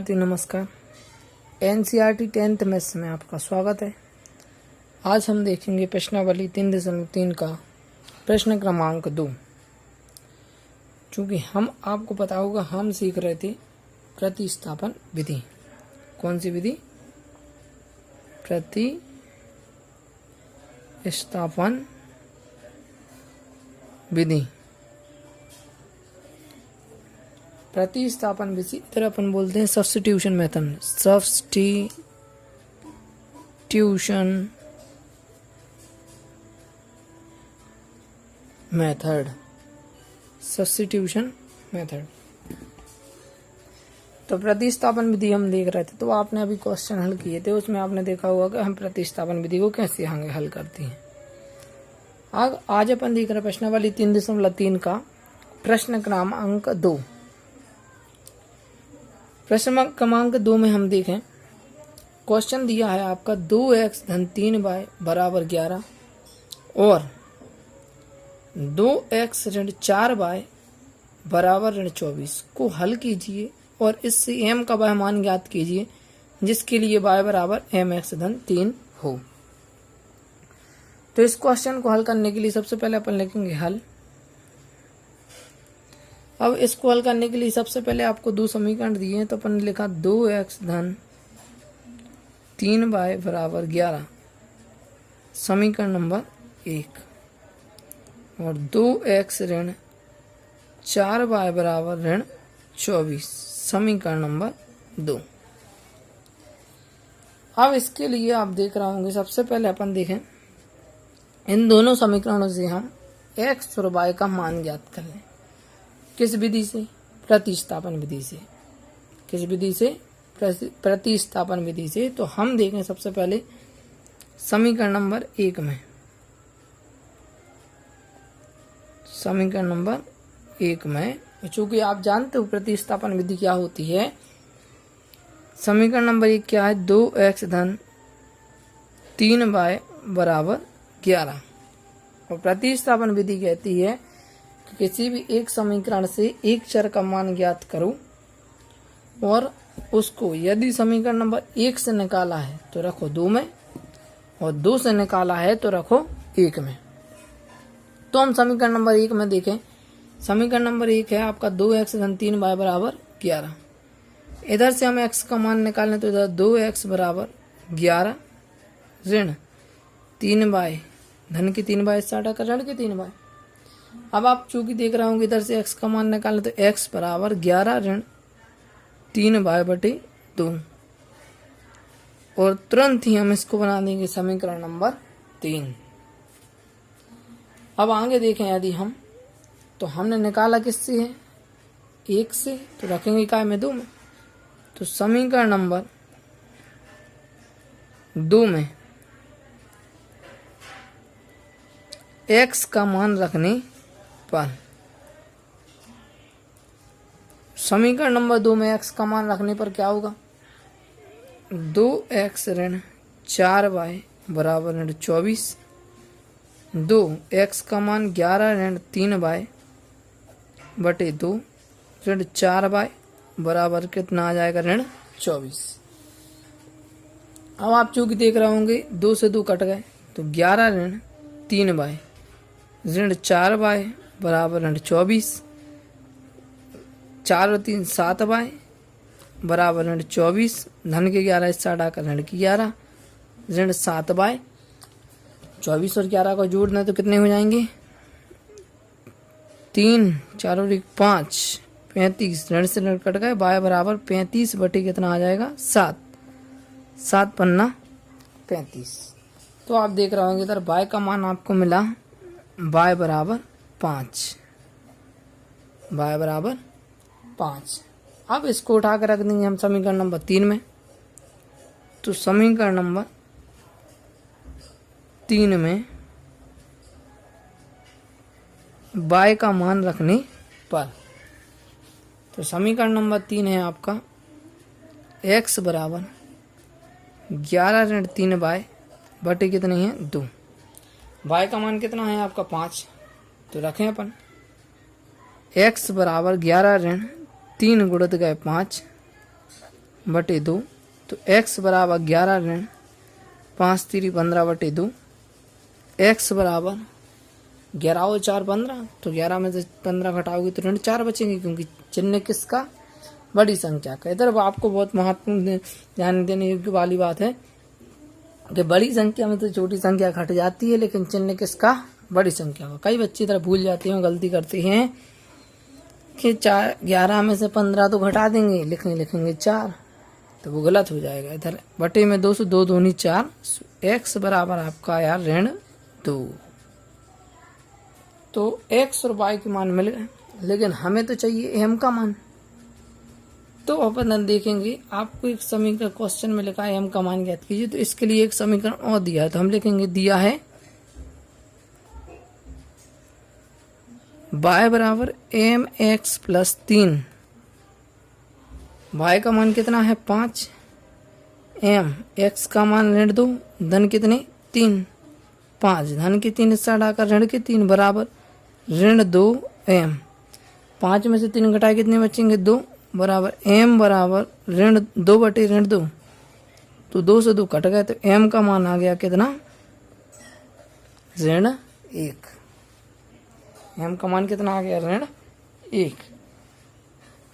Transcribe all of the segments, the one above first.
विद्यार्थी नमस्कार। NCERT 10th maths में आपका स्वागत है। आज हम देखेंगे प्रश्नावली 3.3 का प्रश्न क्रमांक 2। चूँकि हम आपको पता होगा हम सीख रहे थे प्रतिस्थापन विधि। कौन सी विधि? प्रतिस्थापन विधि। प्रतिस्थापन विधि इधर अपन बोलते हैं substitution method. Substitution method. Substitution method. तो प्रतिस्थापन विधि हम देख रहे थे, तो आपने अभी क्वेश्चन हल किए थे, उसमें आपने देखा होगा कि हम प्रतिस्थापन विधि को कैसे हल करते हैं। आज अपन देख रहे हैं प्रश्नावली 3.3 का प्रश्न क्रमांक 2। प्रश्न क्रमांक 2 में हम देखें, क्वेश्चन दिया है आपका 2x धन 3y बराबर 11 और 2x ऋण 4y बराबर ऋण 24 को हल कीजिए और इससे m का वह मान ज्ञात कीजिए जिसके लिए y बराबर mx धन 3 हो। तो इस क्वेश्चन को हल करने के लिए सबसे पहले अपन लिखेंगे हल। अब इसको हल करने के लिए सबसे पहले आपको दो समीकरण दिए हैं, तो अपन ने लिखा 2x धन 3y बराबर 11 समीकरण नंबर 1 और 2x ऋण 4y बराबर ऋण 24 समीकरण नंबर 2। अब इसके लिए आप देख रहे होंगे, सबसे पहले अपन देखें इन दोनों समीकरणों से हम x और y का मान ज्ञात कर लें। किस विधि से? प्रतिस्थापन विधि से। किस विधि से? प्रतिस्थापन विधि से। तो हम देखें सबसे पहले समीकरण नंबर 1 में। समीकरण नंबर 1 में चूंकि आप जानते हो प्रतिस्थापन विधि क्या होती है। समीकरण नंबर 1 क्या है? 2x धन 3y बराबर 11 और प्रतिस्थापन विधि कहती है कि किसी भी एक समीकरण से एक चर का मान ज्ञात करो और उसको यदि समीकरण नंबर 1 से निकाला है तो रखो 2 में और 2 से निकाला है तो रखो 1 में। तो हम समीकरण नंबर 1 में देखें। समीकरण नंबर 1 है आपका 2x धन 3y बराबर 11। इधर से हम x का मान निकालें तो इधर 2x बराबर 11 ऋण 3y धन की 3y स्टार्ट कर ऋण की 3y। अब आप चूंकि देख रहे होंगे इधर से x का मान निकालें तो x बराबर 11 ऋण 3y बटे 2 और तुरंत ही हम इसको बना देंगे समीकरण नंबर 3। अब आगे देखें, यदि हम तो हमने निकाला किससे है? 1 से, तो रखेंगे काय में? 2 में। तो समीकरण नंबर 2 में x का मान रखने पर समीकरण नंबर 2 में x का मान रखने पर क्या होगा? 2x ऋण 4y बराबर ऋण 24। 2x का मान 11 ऋण 3y बटे 2 ऋण 4y बराबर कितना आ जाएगा? ऋण 24। अब आप चूंकि देख रहे होंगे 2 से 2 कट गए तो 11 ऋण 3y ऋण 4y बराबर ऋण 24। 4 और 3 7y बराबर ऋण 24 धन के 11 स्टार्ट आकर ऋण की 11 ऋण 7y। 24 और 11 को जोड़ना तो कितने हो जाएंगे? 3 4 और 1 5 35 ऋण से ऋण कट गए। y बराबर 35 बटे कितना आ जाएगा? 7 7 पन्ना 35। तो आप देख रहे होंगे इधर y का मान आपको मिला y बराबर 5। y बराबर 5। अब इसको उठा कर रख देंगे हम समीकरण नंबर 3 में। तो समीकरण नंबर 3 में y का मान रखने पर तो समीकरण नंबर 3 है आपका x बराबर 11 ऋण 3y बटे कितने हैं? 2। y का मान कितना है आपका? 5। तो रखें अपन x बराबर 11 ऋण 3 गुणित गए 5 बटे 2, तो x बराबर 11 ऋण 5 3 15 बटे 2, x बराबर 11 और 4 15, तो 11 में से 15 घटाओगे तो ऋण 4 बचेंगे, क्योंकि चिन्ह किसका, बड़ी संख्या का। इधर आपको बहुत महत्वपूर्ण ध्यान देने योग्य वाली बात है कि बड़ी संख्या में तो छोटी संख्या घट जाती है, लेकिन चिन्ह किसका, बड़ी संख्या का। कई बच्चे इधर भूल जाते हैं, गलती करते हैं कि 11 में से 15 तो घटा देंगे, लिखेंगे 4, तो वो गलत हो जाएगा। इधर बटे में 2 से 2 दूनी 4, x बराबर आपका आया ऋण 2। तो x और y के मान मिल गए, लेकिन हमें तो चाहिए m का मान। तो अपन देखेंगे, आपको एक समीकरण क्वेश्चन में लिखा है m का मान ज्ञात कीजिए, तो इसके लिए एक समीकरण और दिया है, तो हम लिखेंगे दिया है y बराबर mx प्लस 3, y का मान कितना है 5, m x का मान ऋण 2, धन कितने 3, 5 धन के 3 हिस्सा हटाकर ऋण के 3 बराबर ऋण 2 m, 5 में से 3 घटाए कितने बचेंगे 2, बराबर m बराबर ऋण 2 बटे ऋण 2, तो 2 से 2 कट गए, तो m का मान आ गया कितना, ऋण 1। m का मान कितना आ गया, ऋण 1।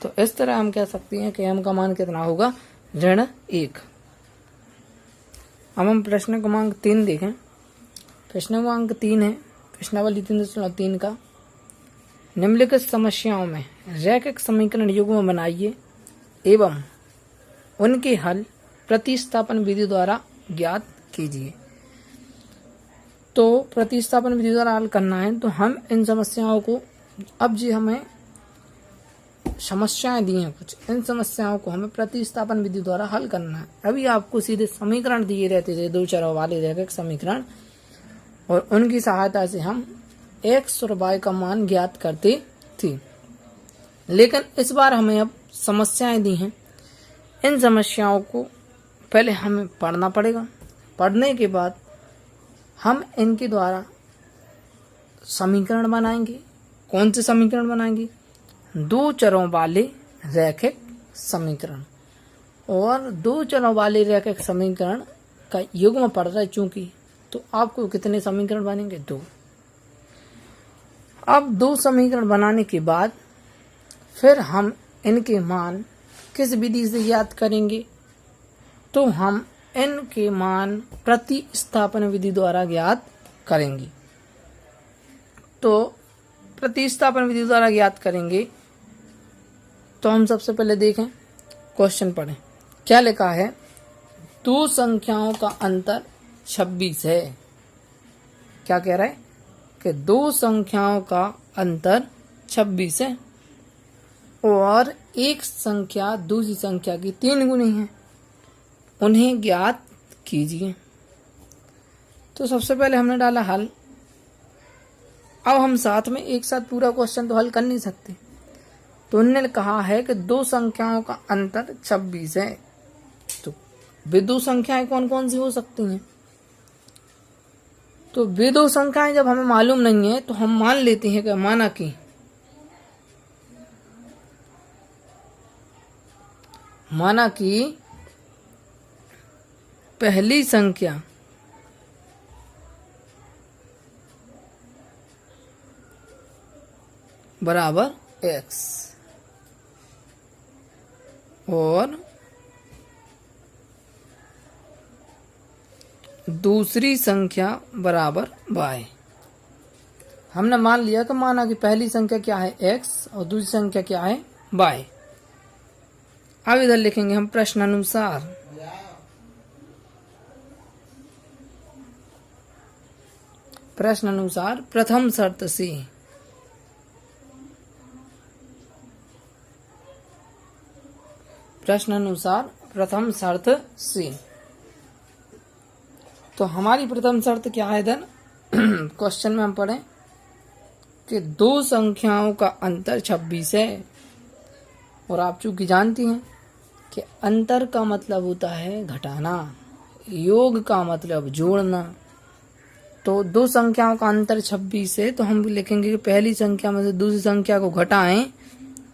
तो इस तरह हम कह सकते हैं कि m का मान कितना होगा, ऋण 1। अब हम प्रश्न क्रमांक 3 देखें। प्रश्न क्रमांक 3 है प्रश्नावली 3.3 का, निम्नलिखित समस्याओं में रैखिक समीकरण युग्म बनाइए एवं उनके हल प्रतिस्थापन विधि द्वारा ज्ञात कीजिए। तो प्रतिस्थापन विधि द्वारा हल करना है, तो हम इन समस्याओं को, अब जी हमें समस्याएं दी हैं कुछ, इन समस्याओं को हमें प्रतिस्थापन विधि द्वारा हल करना है। अभी आपको सीधे समीकरण दिए रहते थे, 2 चरों वाले रैखिक समीकरण, और उनकी सहायता से हम x और y का मान ज्ञात करते थे। लेकिन इस बार हमें अब समस्याएं दी हैं, इन समस्याओं को पहले हमें पढ़ना पड़ेगा। पढ़ने के बाद हम इनके द्वारा समीकरण बनाएंगे। कौन से समीकरण बनाएंगे, 2 चरों वाले रैखिक समीकरण, और 2 चरों वाले रैखिक समीकरण का युग्म पढ़ रहा है चूंकि, तो आपको कितने समीकरण बनेंगे, 2। अब 2 समीकरण बनाने के बाद फिर हम इनके मान किस विधि से ज्ञात करेंगे, तो हम इनके मान प्रतिस्थापन विधि द्वारा ज्ञात करेंगे। तो प्रतिस्थापन विधि द्वारा ज्ञात करेंगे, तो हम सबसे पहले देखें, क्वेश्चन पढ़ें। क्या लिखा है, 2 संख्याओं का अंतर 26 है। क्या कह रहा है कि 2 संख्याओं का अंतर 26 है और एक संख्या दूसरी संख्या की 3 गुनी है, उन्हें ज्ञात कीजिए। तो सबसे पहले हमने डाला हल। अब हम साथ में एक साथ पूरा क्वेश्चन तो हल कर नहीं सकते, तो उन्होंने कहा है कि 2 संख्याओं का अंतर 26 है। तो वे 2 संख्याएं कौन कौन सी हो सकती हैं, तो वे 2 संख्याएं जब हमें मालूम नहीं है, तो हम मान लेते हैं कि माना कि पहली संख्या बराबर x और दूसरी संख्या बराबर y। हमने मान लिया कि माना कि पहली संख्या क्या है x और दूसरी संख्या क्या है y। अब इधर लिखेंगे हम प्रश्नानुसार। प्रश्नानुसार प्रथम शर्त से तो हमारी प्रथम शर्त क्या है इधर क्वेश्चन में हम पढ़ें कि 2 संख्याओं का अंतर 26 है, और आप चूंकि जानती हैं कि अंतर का मतलब होता है घटाना, योग का मतलब जोड़ना। तो 2 संख्याओं का अंतर 26 है, तो हम लिखेंगे कि पहली संख्या में से दूसरी संख्या को घटाएं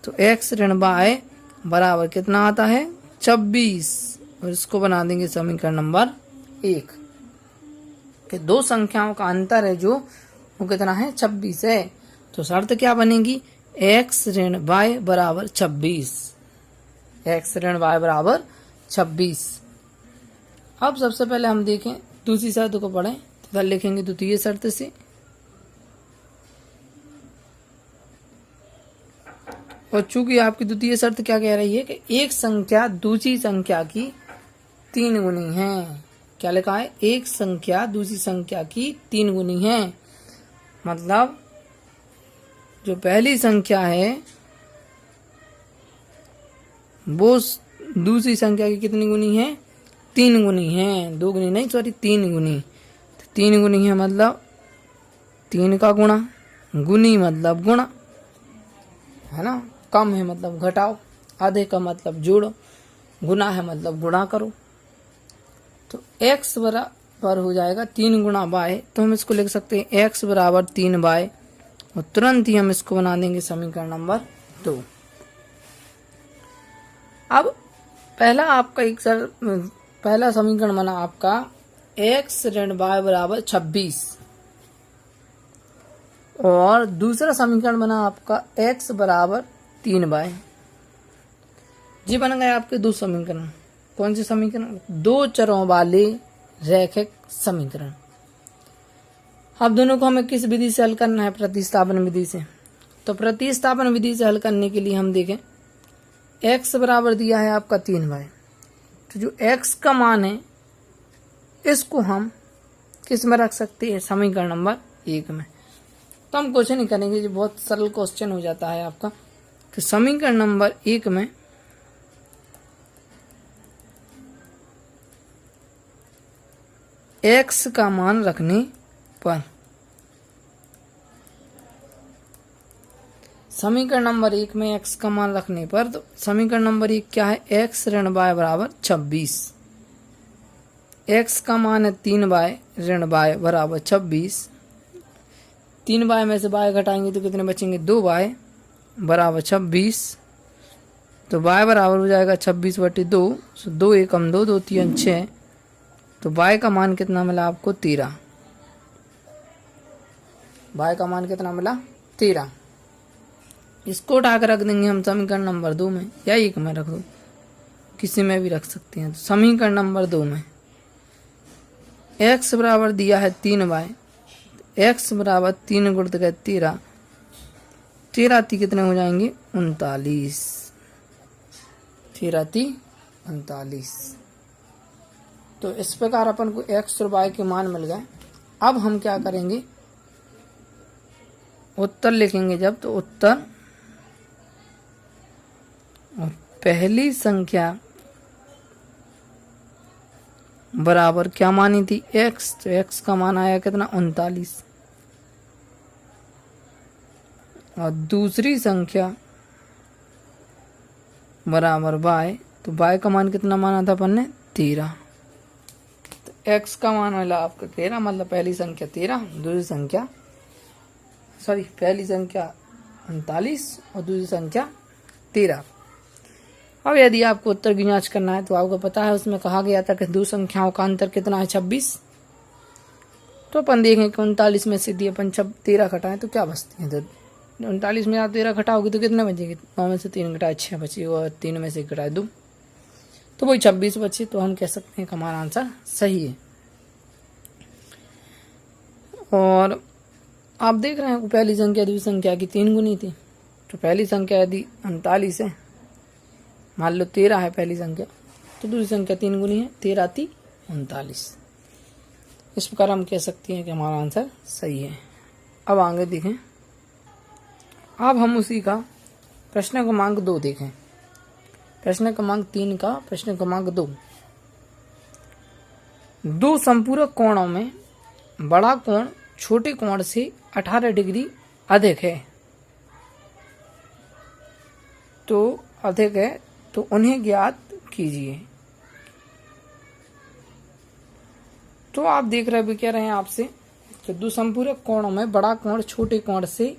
तो x ऋण y बराबर कितना आता है 26 और इसको बना देंगे समीकरण नंबर 1 कि दो संख्याओं का अंतर है जो वो कितना है 26 है। तो शर्त क्या बनेगी x ऋण y बराबर 26, x ऋण y बराबर 26। अब सबसे पहले हम देखें दूसरी शर्त को पढ़ें तथा लिखेंगे द्वितीय शर्त से। और चूंकि आपकी द्वितीय शर्त क्या कह रही है कि एक संख्या दूसरी संख्या की 3 गुनी है। क्या लिखा है एक संख्या दूसरी संख्या की 3 गुनी है, मतलब जो पहली संख्या है वो दूसरी संख्या की कितनी गुनी है 3 गुनी है, 2 गुनी नहीं सॉरी 3 गुनी। तो 3 गुनी है मतलब 3 का गुणा, गुनी मतलब गुणा है ना, कम है मतलब घटाओ, आधे का मतलब जोड़ो, गुना है मतलब गुणा करो। तो x बराबर हो जाएगा 3 गुणा y, तो हम इसको लिख सकते हैं x बराबर 3y और तुरंत ही हम इसको बना देंगे समीकरण नंबर 2। अब पहला समीकरण बना आपका x ऋण y बराबर 26 और दूसरा समीकरण बना आपका x बराबर 3y। ये बन गए आपके दो समीकरण। कौन से समीकरण? दो चरों वाले रैखिक समीकरण। अब दोनों को हमें किस विधि से हल करना है? प्रतिस्थापन विधि से। तो प्रतिस्थापन विधि से हल करने के लिए हम देखें x बराबर दिया है आपका 3y, तो जो x का मान है इसको हम किस में रख सकते हैं? समीकरण नंबर 1 में। तो हम कुछ नहीं करेंगे, ये बहुत सरल क्वेश्चन हो जाता है आपका। तो समीकरण नंबर 1 में x का मान रखने पर समीकरण नंबर 1 में x का मान रखने पर तो समीकरण नंबर 1 क्या है? x ऋण y बराबर 26। x का मान है 3y ऋण y बराबर 26। 3y में से y घटाएंगे तो कितने बचेंगे? 2y बराबर 26। तो y बराबर हो जाएगा 26/2। 2 एकम 2, 2 3 6। तो y का मान कितना मिला आपको? 13। y का मान कितना मिला? 13। इसको उठाकर रख देंगे हम समीकरण नंबर 2 में, या 1 में रख दो, किसी में भी रख सकते हैं। तो समीकरण नंबर 2 में x बराबर दिया है 3y, x बराबर 3 गुणित 13, 13 × 3 कितने हो जाएंगे? 39। 13 × 3 39। तो इस प्रकार अपन को x और y के मान मिल गए। अब हम क्या करेंगे? उत्तर लिखेंगे जब, तो उत्तर और पहली संख्या बराबर क्या मानी थी? x। तो x का मान आया कितना? 39। और दूसरी संख्या बराबर y, तो y का मान कितना माना था अपन ने? 13। तो x का मान मिला आपका 13, मतलब पहली संख्या 13, दूसरी संख्या पहली संख्या 39 और दूसरी संख्या 13। अब यदि आपको उत्तर की जांच करना है तो आपको पता है उसमें कहा गया था कि दो संख्याओं का अंतर कितना है? 26। तो अपन देखें कि 39 में से अपन 13 घटाएं तो क्या बचती है? तो 39 में आप 13 घटाओगे तो कितने बचेंगे? 9 में से 3 घटाए 6 बचे और 3 में से घटाए 2, तो वही 26 बचे। तो हम कह सकते हैं कि हमारा आंसर सही है। और आप देख रहे हैं पहली संख्या दूसरी संख्या की 3 गुनी थी। तो पहली संख्या यदि 39 है, मान लो 13 है पहली संख्या, तो दूसरी संख्या 3 गुनी है, 13 × 3 39। इस प्रकार हम कह सकते हैं कि हमारा आंसर सही है। अब आगे देखें। अब हम उसी का प्रश्न क्रमांक 2 देखें। प्रश्न क्रमांक 3 का प्रश्न क्रमांक 2। दो संपूरक कोणों में बड़ा कोण छोटे कोण से 18 डिग्री अधिक है, तो उन्हें ज्ञात कीजिए। तो आप देख रहे भी कह रहे हैं आपसे कि दो संपूरक कोणों में बड़ा कोण छोटे कोण से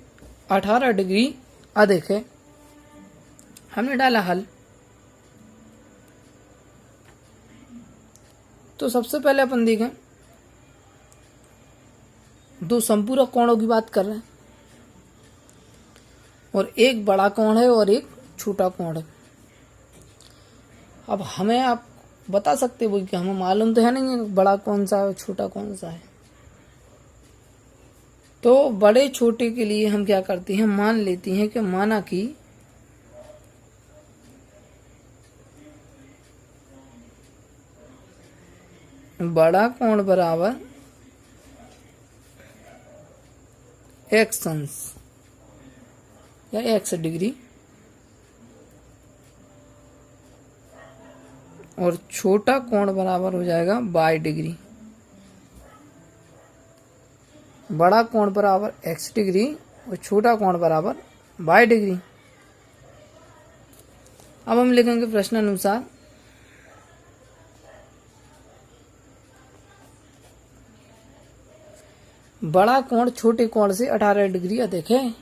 18 डिग्री अधिक है। हमने डाला हल। तो सबसे पहले अपन देखें, दो संपूरक कोणों की बात कर रहे हैं और एक बड़ा कोण है और एक छोटा कोण है। अब हमें आप बता सकते हो कि हमें मालूम तो है नहीं है बड़ा कौन सा है और छोटा कौन सा है। तो बड़े छोटे के लिए हम क्या करते हैं, मान लेते हैं कि माना कि बड़ा कोण बराबर x अंश या x डिग्री और छोटा कोण बराबर हो जाएगा y डिग्री। बड़ा कोण बराबर x डिग्री और छोटा कोण बराबर y डिग्री। अब हम लिखेंगे प्रश्न अनुसार बड़ा कोण छोटे कोण से 18 डिग्री अधिक है।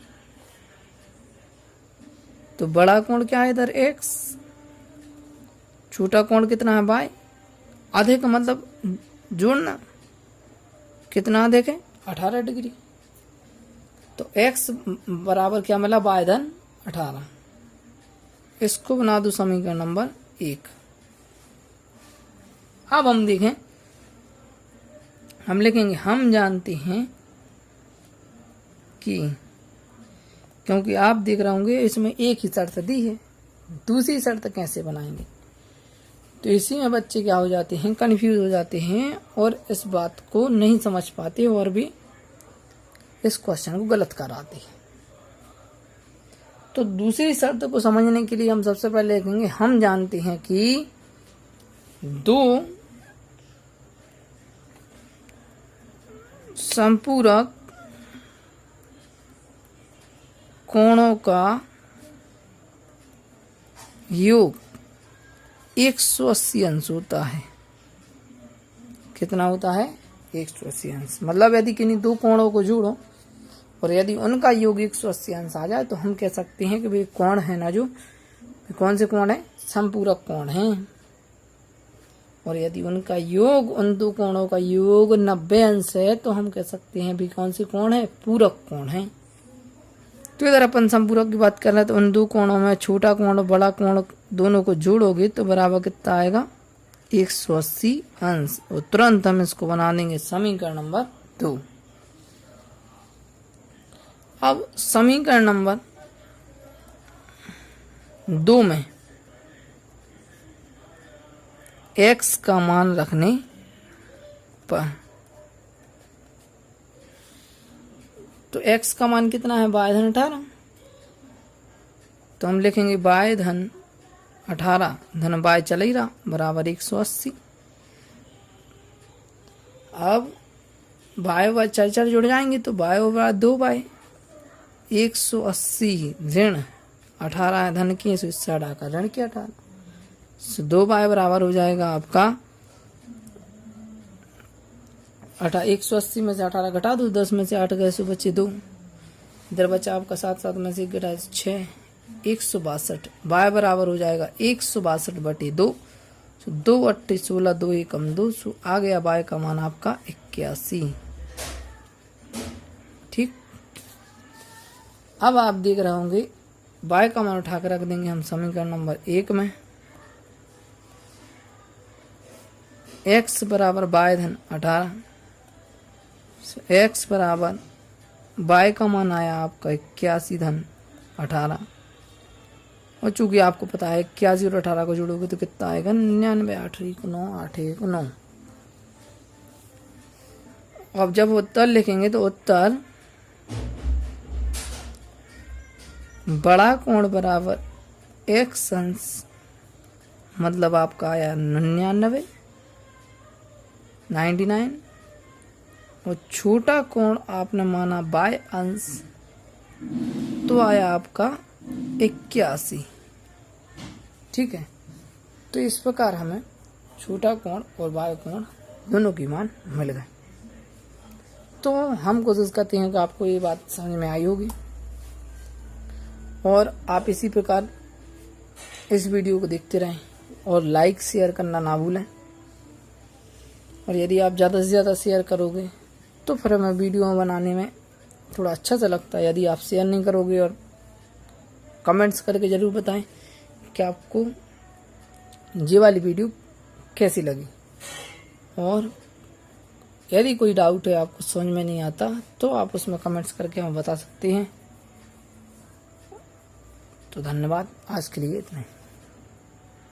तो बड़ा कोण क्या है इधर x, छोटा कोण कितना है y, अधिक मतलब जोड़ना, कितना अधिक है 18 डिग्री। तो x बराबर क्या मिला y धन 18। इसको बना दो समीकरण नंबर 1। अब हम देखें, हम लिखेंगे हम जानते हैं कि, क्योंकि आप देख रहे होंगे इसमें एक ही शर्त दी है, दूसरी शर्त कैसे बनाएंगे। तो इसी में बच्चे क्या हो जाते हैं, कंफ्यूज हो जाते हैं और इस बात को नहीं समझ पाते और भी इस क्वेश्चन को गलत कराते हैं। तो दूसरी शर्त को समझने के लिए हम सबसे पहले लिखेंगे हम जानते हैं कि दो संपूरक कोणों का योग 180 अंश होता है। कितना होता है 180 अंश। मतलब यदि किन्हीं दो कोणों को जोड़ो और यदि उनका योग 180 अंश आ जाए तो हम कह सकते हैं कि वे कोण है ना, जो कौन से कोण है, संपूरक कोण हैं। और यदि उनका योग, उन दो कोणों का योग 90 अंश है तो हम कह सकते हैं भी कौन सी कोण है, पूरक कोण है। तो इधर अपन संपूरक की बात कर रहे हैं तो उन दो कोणों में छोटा कोण और बड़ा कोण दोनों को जोड़ोगे तो बराबर कितना आएगा 180 अंश। और तुरंत हम इसको बना देंगे समीकरण नंबर 2। अब समीकरण नंबर 2 में x का मान रखने पर, तो x का मान कितना है y धन 18। तो हम लिखेंगे y धन 18 धन y चल ही रहा बराबर 180। अब y चार जुड़ जाएंगे तो y बराबर 2y, 180 ऋण 18 धन की, इससे हटाकर ऋण की 18, 2y बराबर हो जाएगा आपका 180 में से 18 घटा दो, 10 में से 8 गए सो बचे 2, इधर बचा आपका 7 में से घटा 6, 162। y बराबर हो जाएगा 162/2, 2 8 16, 2 1 2, सो आ गया y का मान आपका 81। ठीक। अब आप देख रहे होंगे y का मान उठाकर रख देंगे हम समीकरण नंबर 1 में। x बराबर y धन 18, x बराबर y का मान आया आपका 81 धन 18। और चूंकि आपको पता है 81 और 18 को जोड़ोगे तो कितना आएगा 99, 8 1 9, 8 1 9। अब जब उत्तर लिखेंगे तो उत्तर बड़ा कोण बराबर x अंश, मतलब आपका आया 99 और छोटा कोण आपने माना y अंश तो आया आपका 81। ठीक है। तो इस प्रकार हमें छोटा कोण और y कोण दोनों की मान मिल गए। तो हम कोशिश करते हैं कि आपको ये बात समझ में आई होगी और आप इसी प्रकार इस वीडियो को देखते रहें और लाइक शेयर करना ना भूलें। और यदि आप ज़्यादा से ज़्यादा शेयर करोगे तो फिर हमें वीडियो बनाने में थोड़ा अच्छा सा लगता है। यदि आप शेयर नहीं करोगे और कमेंट्स करके ज़रूर बताएं कि आपको ये वाली वीडियो कैसी लगी। और यदि कोई डाउट है, आपको समझ में नहीं आता, तो आप उसमें कमेंट्स करके हमें बता सकते हैं। तो धन्यवाद, आज के लिए इतना ही।